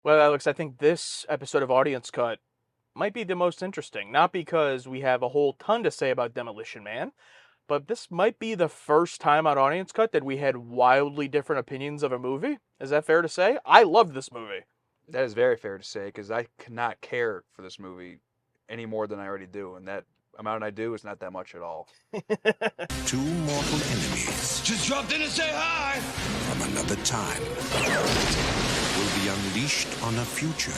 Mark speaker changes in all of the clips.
Speaker 1: Well, Alex, I think this episode of Audience Cut might be the most interesting. Not because we have a whole ton to say about Demolition Man, but this might be the first time on Audience Cut that we had wildly different opinions of a movie. Is that fair to say? I loved this movie.
Speaker 2: That is very fair to say because I cannot care for this movie any more than I already do, and that amount I do is not that much at all.
Speaker 3: Two mortal enemies
Speaker 4: Just dropped in to say hi.
Speaker 3: from another time will be unleashed on a future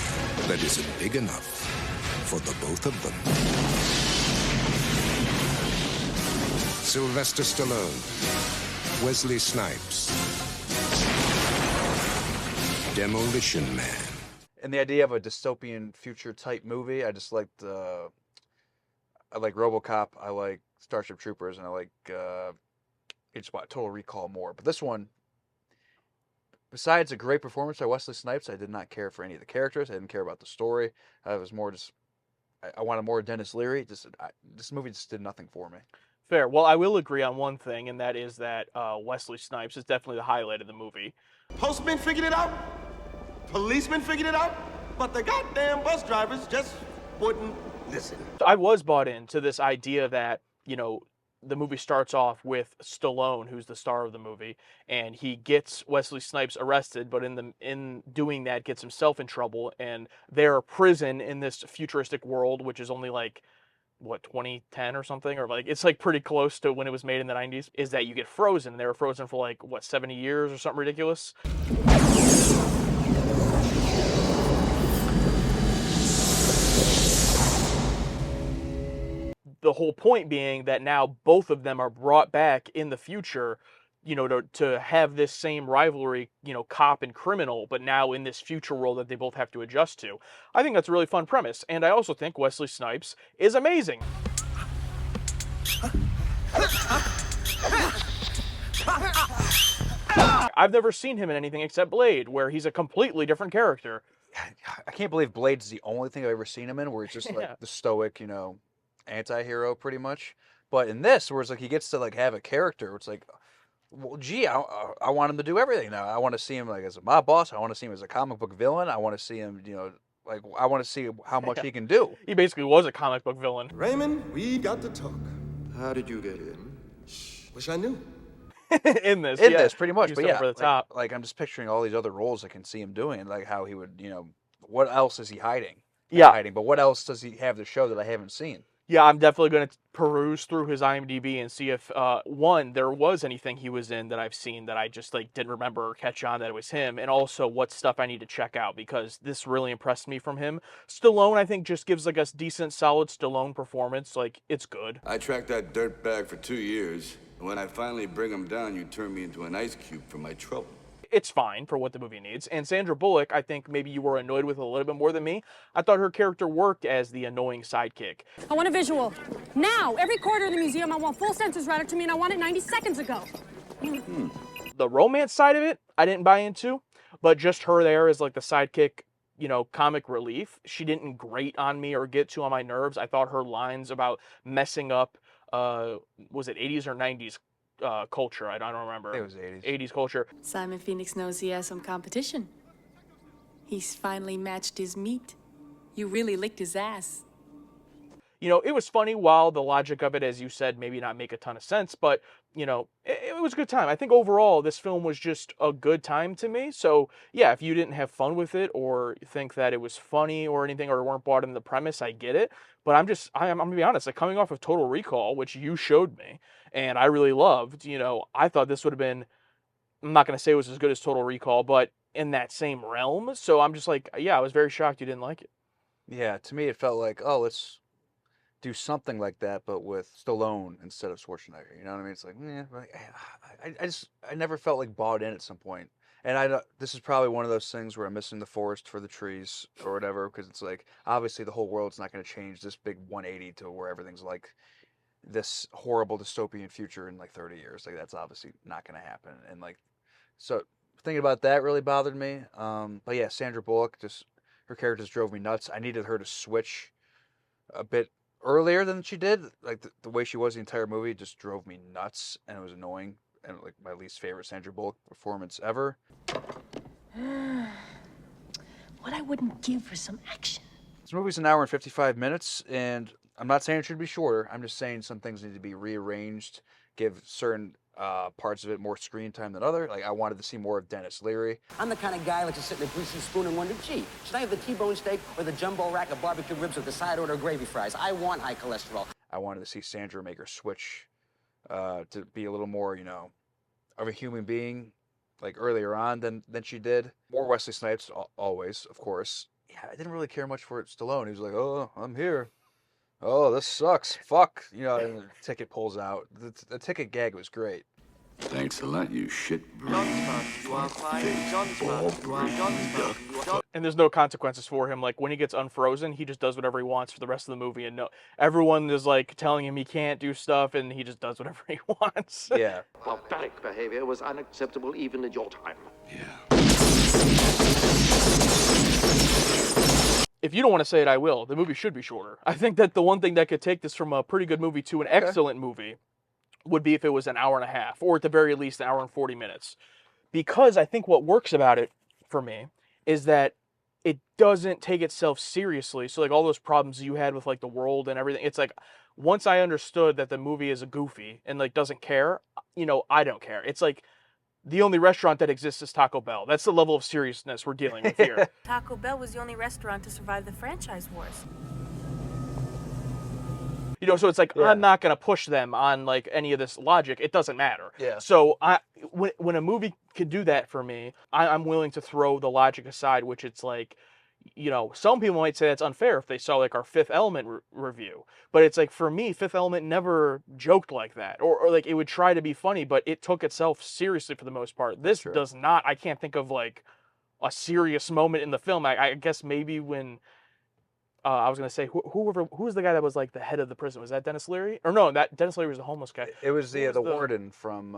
Speaker 3: that isn't big enough for the both of them. Sylvester Stallone, Wesley Snipes, Demolition Man.
Speaker 2: And the idea of a dystopian future type movie, I just liked. I like RoboCop. I like Starship Troopers, and I like it's what Total Recall more. But this one, besides a great performance by Wesley Snipes, I did not care for any of the characters. I didn't care about the story. I was more just. I wanted more Dennis Leary. This movie just did nothing for me.
Speaker 1: Fair. Well, I will agree on one thing, and that is that Wesley Snipes is definitely the highlight of the movie.
Speaker 4: Postman figured it out. Policeman figured it out. But the goddamn bus drivers just wouldn't listen.
Speaker 1: I was bought into this idea that, the movie starts off with Stallone, who's the star of the movie, and he gets Wesley Snipes arrested, but in doing that gets himself in trouble, and their prison in this futuristic world, which is only like what 2010 or something, or like it's like pretty close to when it was made in the 90s, is that you get frozen. They were frozen for like what 70 years or something ridiculous. The whole point being that now both of them are brought back in the future, to have this same rivalry, cop and criminal, but now in this future world that they both have to adjust to. I think that's a really fun premise, and I also think Wesley Snipes is amazing. I've never seen him in anything except Blade, where he's a completely different character.
Speaker 2: I can't believe Blade's the only thing I've ever seen him in where he's just like
Speaker 1: Yeah.
Speaker 2: the stoic, anti-hero pretty much. But in this, where it's like he gets to like have a character, it's like, well, gee, I want him to do everything now. I want to see him like as a mob boss. I want to see him as a comic book villain. I want to see him, like I want to see how much he can do.
Speaker 1: He basically was a comic book villain.
Speaker 4: Raymond, we got to talk. How did you get in? Wish I knew.
Speaker 1: in this,
Speaker 2: In
Speaker 1: yeah.
Speaker 2: this, pretty much.
Speaker 1: Just
Speaker 2: But yeah,
Speaker 1: over the top.
Speaker 2: like I'm just picturing all these other roles I can see him doing, like how he would, what else is he hiding? Not
Speaker 1: Yeah.
Speaker 2: hiding, but what else does he have to show that I haven't seen?
Speaker 1: Yeah, I'm definitely going to peruse through his IMDb and see if one, there was anything he was in that I've seen that I just like didn't remember or catch on that it was him, and also what stuff I need to check out because this really impressed me from him. Stallone, I think, just gives like a decent, solid Stallone performance. Like it's good.
Speaker 5: I tracked that dirtbag for 2 years, and when I finally bring him down, you turn me into an ice cube for my trouble.
Speaker 1: It's fine for what the movie needs. And Sandra Bullock, I think maybe you were annoyed with a little bit more than me. I thought her character worked as the annoying sidekick.
Speaker 6: I want a visual. Now! Every corner of the museum, I want full sensors routed to me, and I want it 90 seconds ago.
Speaker 1: The romance side of it, I didn't buy into, but just her there as like the sidekick, comic relief. She didn't grate on me or get too on my nerves. I thought her lines about messing up, was it 80s or 90s culture? I don't remember.
Speaker 2: It was 80s.
Speaker 1: 80s culture.
Speaker 7: Simon Phoenix knows he has some competition. He's finally matched his meat. You really licked his ass.
Speaker 1: It was funny while the logic of it, as you said, maybe not make a ton of sense, but, it was a good time. I think overall this film was just a good time to me. So, yeah, if you didn't have fun with it or think that it was funny or anything or weren't bought into the premise, I get it. But I'm going to be honest, like coming off of Total Recall, which you showed me and I really loved, I thought this would have been, I'm not going to say it was as good as Total Recall, but in that same realm. So I'm just like, yeah, I was very shocked you didn't like it.
Speaker 2: Yeah, to me it felt like, oh, let's do something like that, but with Stallone instead of Schwarzenegger. You know what I mean? It's like, I never felt like bought in at some point. And this is probably one of those things where I'm missing the forest for the trees or whatever, because it's like obviously the whole world's not going to change this big 180 to where everything's like this horrible dystopian future in like 30 years. Like that's obviously not going to happen. And like, so thinking about that really bothered me. But yeah, Sandra Bullock, just her character just drove me nuts. I needed her to switch a bit earlier than she did. Like the way she was the entire movie just drove me nuts, and it was annoying. And like my least favorite Sandra Bullock performance ever.
Speaker 8: what I wouldn't give for some action.
Speaker 2: This movie's an hour and 55 minutes, and I'm not saying it should be shorter. I'm just saying some things need to be rearranged, give certain parts of it more screen time than other. Like, I wanted to see more of Dennis Leary.
Speaker 9: I'm the kind of guy who likes to sit in a greasy spoon and wonder, gee, should I have the T-bone steak or the jumbo rack of barbecue ribs with the side order of gravy fries? I want high cholesterol.
Speaker 2: I wanted to see Sandra make her switch to be a little more, you know, of a human being, like earlier on than she did. More Wesley Snipes, always, of course. Yeah, I didn't really care much for Stallone. He was like, oh, I'm here. Oh, this sucks. Fuck. You know, and the ticket pulls out. The ticket gag was great.
Speaker 5: Thanks a lot, you shit.
Speaker 1: And there's no consequences for him. Like, when he gets unfrozen, he just does whatever he wants for the rest of the movie, and no, everyone is like telling him he can't do stuff, and he just does whatever he wants.
Speaker 2: Yeah.
Speaker 10: Barbaric behavior was unacceptable even at your time.
Speaker 5: Yeah.
Speaker 1: If you don't want to say it, I will. The movie should be shorter. I think that the one thing that could take this from a pretty good movie to an excellent movie would be if it was an hour and a half, or at the very least an hour and 40 minutes. Because I think what works about it for me is that it doesn't take itself seriously. So like all those problems you had with like the world and everything, it's like once I understood that the movie is a goofy and like doesn't care, you know, I don't care. It's like the only restaurant that exists is Taco Bell. That's the level of seriousness we're dealing with here.
Speaker 11: Taco Bell was the only restaurant to survive the franchise wars.
Speaker 1: You know, so it's like, I'm not going to push them on like any of this logic. It doesn't matter.
Speaker 2: Yeah.
Speaker 1: So when a movie can do that for me, I'm willing to throw the logic aside, which it's like, you know, some people might say that's unfair if they saw like our Fifth Element review. But it's like, for me, Fifth Element never joked like that. Or like it would try to be funny, but it took itself seriously for the most part. This does not. I can't think of like a serious moment in the film. I guess maybe when... I was gonna say who was the guy that was like the head of the prison? Was that Dennis Leary? Or no, that Dennis Leary was the homeless guy.
Speaker 2: It was the warden from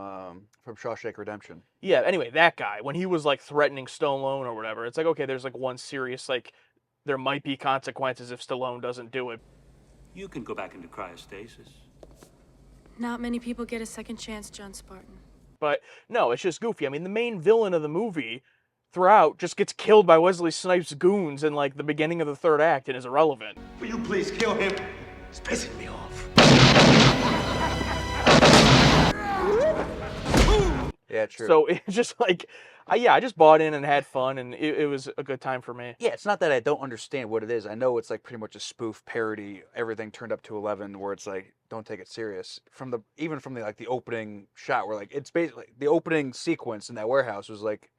Speaker 2: Shawshank Redemption.
Speaker 1: Yeah. Anyway, that guy, when he was like threatening Stallone or whatever, it's like, okay, there's like one serious, like there might be consequences if Stallone doesn't do it.
Speaker 12: You can go back into cryostasis.
Speaker 11: Not many people get a second chance, John Spartan.
Speaker 1: But no, it's just goofy. I mean, the main villain of the movie throughout just gets killed by Wesley Snipes' goons in like the beginning of the third act and is irrelevant.
Speaker 4: Will you please kill him? It's pissing me off.
Speaker 2: Yeah, true.
Speaker 1: So it's just like, I just bought in and had fun, and it was a good time for me.
Speaker 2: Yeah, it's not that I don't understand what it is. I know it's like pretty much a spoof parody, everything turned up to 11, where it's like, don't take it serious. Even from the opening shot, where like it's basically the opening sequence in that warehouse was like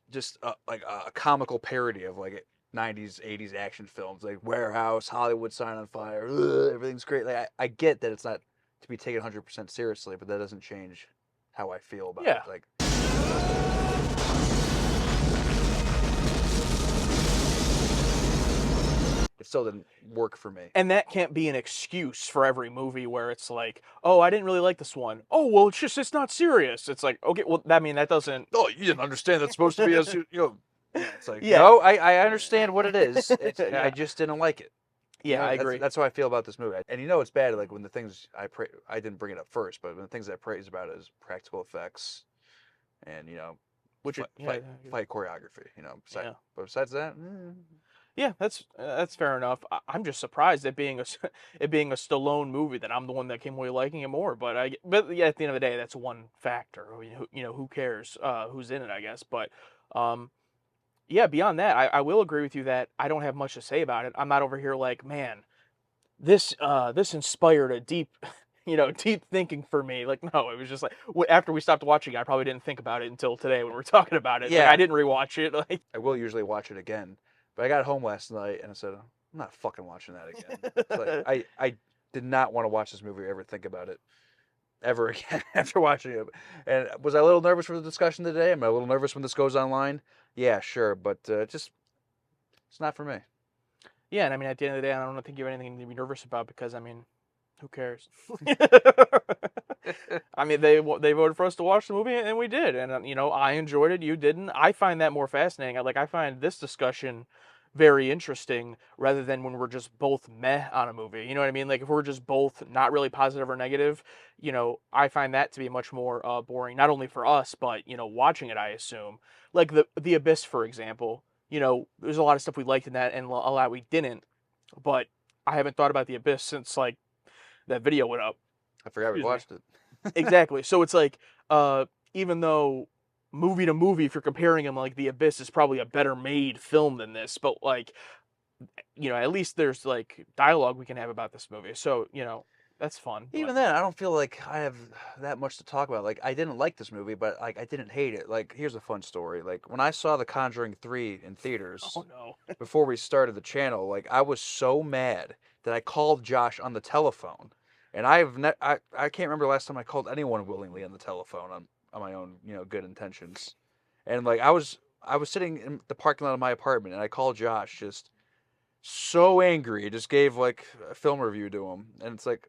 Speaker 2: just like a comical parody of like 90s, 80s action films, like Warehouse, Hollywood Sign on Fire, everything's great. Like I get that it's not to be taken 100% seriously, but that doesn't change how I feel about it. Like, it still didn't work for me.
Speaker 1: And that can't be an excuse for every movie where it's like, oh, I didn't really like this one. Oh, well, it's not serious. It's like, okay, well, that doesn't...
Speaker 2: Oh, you didn't understand that's supposed to be as, you know... It's like, no, I understand what it is. I just didn't like it.
Speaker 1: Yeah,
Speaker 2: you know,
Speaker 1: I agree.
Speaker 2: That's how I feel about this movie. And you know it's bad, like when the things I didn't bring it up first, but when the things I praise about it is practical effects and, you know, fight choreography, you know. But besides that...
Speaker 1: Yeah, that's fair enough. I'm just surprised at being a Stallone movie that I'm the one that came away liking it more. But yeah, at the end of the day, that's one factor. You know, who cares who's in it, I guess. But yeah, beyond that, I will agree with you that I don't have much to say about it. I'm not over here like, man, this inspired a deep deep thinking for me. Like, no, it was just like after we stopped watching it, I probably didn't think about it until today when we were talking about it.
Speaker 2: Yeah,
Speaker 1: like, I didn't rewatch it. Like,
Speaker 2: I will usually watch it again. But I got home last night and I said, I'm not fucking watching that again. It's like, I did not want to watch this movie or ever think about it ever again after watching it. And was I a little nervous for the discussion today? Am I a little nervous when this goes online? Yeah, sure. But it's not for me.
Speaker 1: Yeah, and I mean, at the end of the day, I don't think you have anything to be nervous about because, I mean, who cares? I mean, they voted for us to watch the movie, and we did. And, you know, I enjoyed it. You didn't. I find that more fascinating. I find this discussion very interesting rather than when we're just both meh on a movie. You know what I mean? Like, if we're just both not really positive or negative, you know, I find that to be much more boring, not only for us, but, you know, watching it, I assume. Like, The Abyss, for example. there's a lot of stuff we liked in that and a lot we didn't. But I haven't thought about The Abyss since like that video went up.
Speaker 2: I forgot we watched it.
Speaker 1: Exactly. So it's like, even though movie to movie, if you're comparing them, like The Abyss is probably a better made film than this, but like, at least there's like dialogue we can have about this movie. So, that's fun.
Speaker 2: Even then, I don't feel like I have that much to talk about. Like, I didn't like this movie, but like I didn't hate it. Like, here's a fun story. Like, when I saw The Conjuring 3 in theaters,
Speaker 1: Oh no.
Speaker 2: before we started the channel, like I was so mad that I called Josh on the telephone. And I can't remember the last time I called anyone willingly on the telephone on my own, good intentions. And like I was sitting in the parking lot of my apartment and I called Josh just so angry. Just gave like a film review to him. And it's like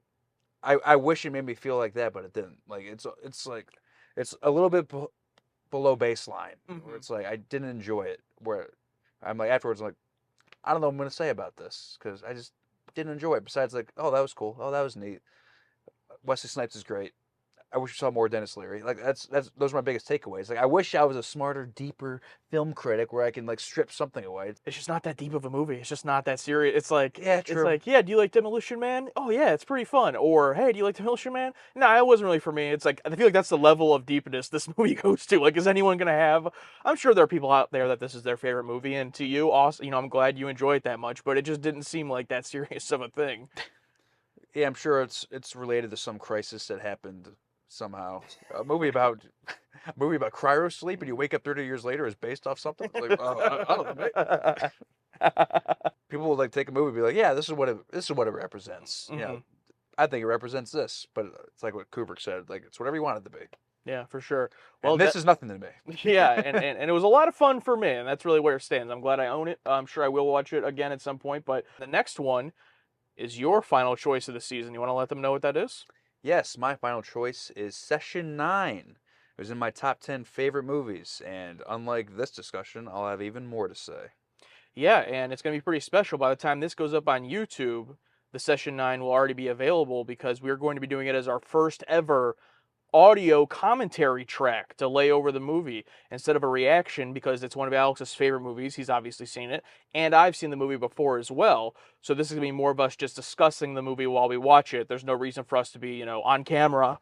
Speaker 2: I wish it made me feel like that, but it didn't. Like it's like it's a little bit below baseline where it's like I didn't enjoy it. Where I'm like afterwards I'm like I don't know what I'm gonna say about this because I just didn't enjoy it. Besides like, oh, that was cool. Oh, that was neat. Wesley Snipes is great. I wish we saw more Dennis Leary. Like those are my biggest takeaways. Like I wish I was a smarter, deeper film critic where I can like strip something away.
Speaker 1: It's just not that deep of a movie. It's just not that serious. It's like,
Speaker 2: Yeah, true.
Speaker 1: It's like, yeah, do you like Demolition Man? Oh yeah, it's pretty fun. Or hey, do you like Demolition Man? No, it wasn't really for me. It's like I feel like that's the level of deepness this movie goes to. Like, is anyone gonna have? I'm sure there are people out there that this is their favorite movie, and to you, also, I'm glad you enjoy it that much. But it just didn't seem like that serious of a thing.
Speaker 2: Yeah, I'm sure it's related to some crisis that happened somehow. A movie about cryo sleep and you wake up 30 years later is based off something. Like, I don't know. People will like take a movie and be like, yeah, this is what it represents.
Speaker 1: Mm-hmm.
Speaker 2: I think it represents this, but it's like what Kubrick said, like it's whatever you want it to be.
Speaker 1: Yeah, for sure.
Speaker 2: Well, this is nothing to me.
Speaker 1: Yeah, and it was a lot of fun for me, and that's really where it stands. I'm glad I own it. I'm sure I will watch it again at some point, but the next one is your final choice of the season. You want to let them know what that is?
Speaker 2: Yes, my final choice is Session 9. It was in my top 10 favorite movies, and unlike this discussion, I'll have even more to say.
Speaker 1: Yeah, and it's going to be pretty special. By the time this goes up on YouTube, the Session 9 will already be available because we're going to be doing it as our first ever audio commentary track to lay over the movie instead of a reaction, because it's one of Alex's favorite movies. He's obviously seen it, and I've seen the movie before as well. So this is going to be more of us just discussing the movie while we watch it. There's no reason for us to be, on camera,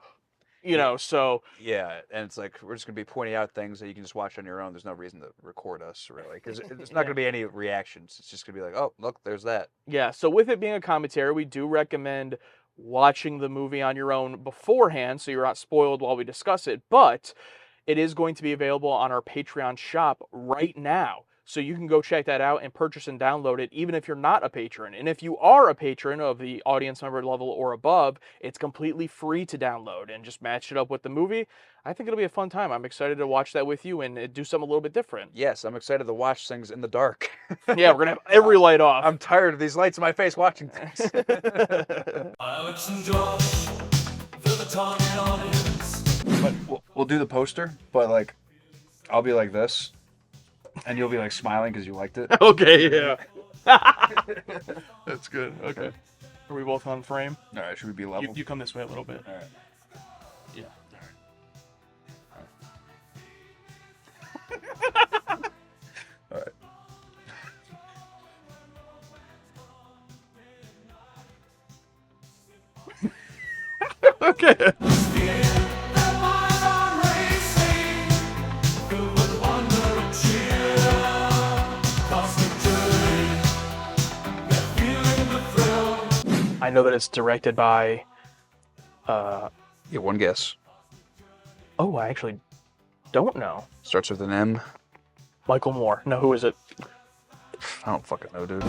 Speaker 1: so...
Speaker 2: Yeah, and it's like, we're just going to be pointing out things that you can just watch on your own. There's no reason to record us, really, because it's not going to be any reactions. It's just going to be like, oh, look, there's that.
Speaker 1: Yeah, so with it being a commentary, we do recommend watching the movie on your own beforehand so you're not spoiled while we discuss it, but it is going to be available on our Patreon shop right now. So you can go check that out and purchase and download it even if you're not a patron. And if you are a patron of the audience member level or above, it's completely free to download and just match it up with the movie. I think it'll be a fun time. I'm excited to watch that with you and do something a little bit different.
Speaker 2: Yes, I'm excited to watch things in the dark.
Speaker 1: Yeah, we're going to have every light off.
Speaker 2: I'm tired of these lights in my face watching things.
Speaker 13: Alex and Josh, fill the target audience.
Speaker 2: But we'll do the poster, but like, I'll be like this. And you'll be like smiling because you liked it.
Speaker 1: Okay, yeah. That's good. Okay. Are we both on frame?
Speaker 2: All right, should we be level?
Speaker 1: You come this way a little bit.
Speaker 2: All right.
Speaker 1: Yeah.
Speaker 2: All right.
Speaker 1: Okay. I know that it's directed by...
Speaker 2: Yeah, one guess.
Speaker 1: Oh, I actually don't know.
Speaker 2: Starts with an M.
Speaker 1: Michael Moore. No, who is it?
Speaker 2: I don't fucking know, dude.